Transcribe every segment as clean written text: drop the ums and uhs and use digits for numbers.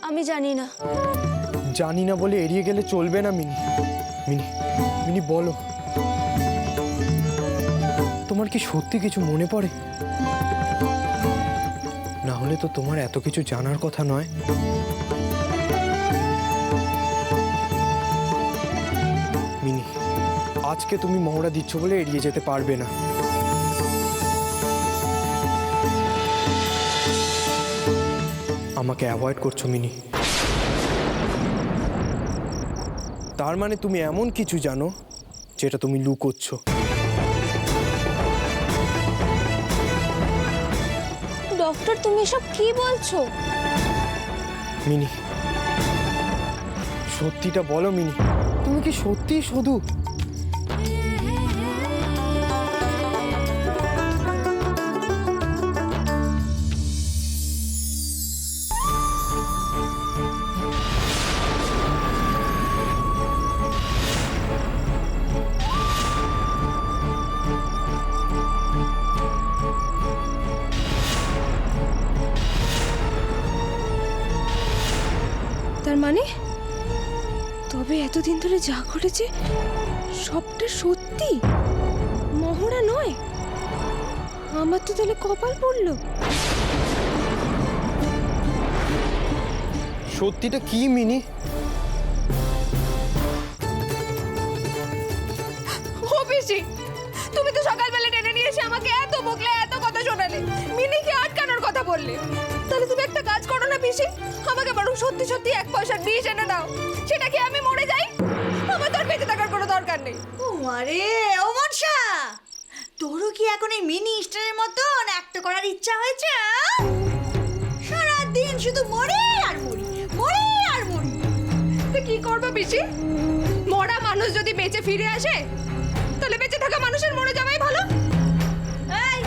আমি জানি না। জানি না বলে এড়িয়ে গেলে চলবে না মিনি। মিনি মিনি বলো, তোমার কি সত্যি কিছু মনে পড়ে? না হলে তো তোমার এত কিছু জানার কথা নয়। মিনি, আজকে তুমি মহড়া দিচ্ছ বলে এড়িয়ে যেতে পারবে না। আমাকে অ্যাভয়েড করছো মিনি। তার মানে তুমি এমন কিছু জানো যেটা তুমি লুকোচ্ছ। ডক্টর, তুমি এসব কি বলছো? মিনি, সত্যিটা বলো মিনি, তুমি কি সত্যি শুধু? তার মানে তবে এতদিন ধরে যা ঘটেছে সবটা সত্যি, মহড়া নয়। আমার তো তাহলে কপাল পড়লো। সত্যিটা কি মিনি? ও পিসি, তুমি তো সকালবেলা টেনে নিয়ে এসে আমাকে এত বকলে, এত কথা শোনালে, মিনিকে আটকানোর কথা বললে। তাহলে তুমি একটা কাজ করো না পিসি, আমাকে বরং সত্যি সত্যি 1 পয়সার বিষ এনে দাও। সেটা কি আমি মরে যাই? আমার তো আর বেঁচে থাকার কোনো দরকার নেই। আরে ও মনসা, তোরও কি এখন এই মিনি স্টারের মতন একটা করার ইচ্ছা হয়েছে? সারাদিন শুধু মরি আর মরি, মরি আর মরি। তো কি করবো পিসি? মরা মানুষ যদি বেঁচে ফিরে আসে, তাহলে বেঁচে থাকা মানুষের মরে যাওয়াই ভালো। এই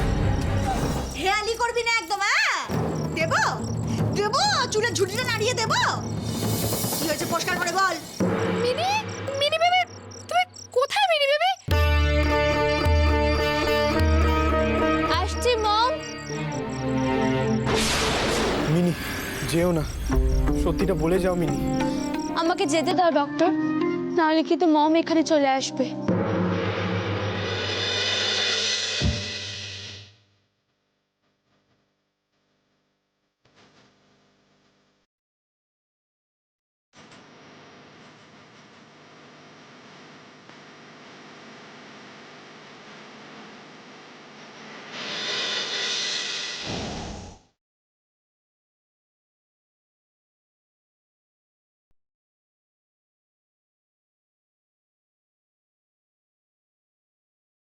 হেয়ালি করবি না একদম। দেবো দেবো, চুলের ঝুঁটিটা নাড়িয়ে দেবো। কি হয়েছে পরিষ্কার করে বল। মিনি, মিনি বেবি, তুমি কোথায় মিনি বেবি? আসছি মম। মিনি, যেও না, সত্যিটা বলে যাও মিনি। আমাকে যেতে দাও ডক্টর, নাহলে কিন্তু মম এখানে চলে আসবে।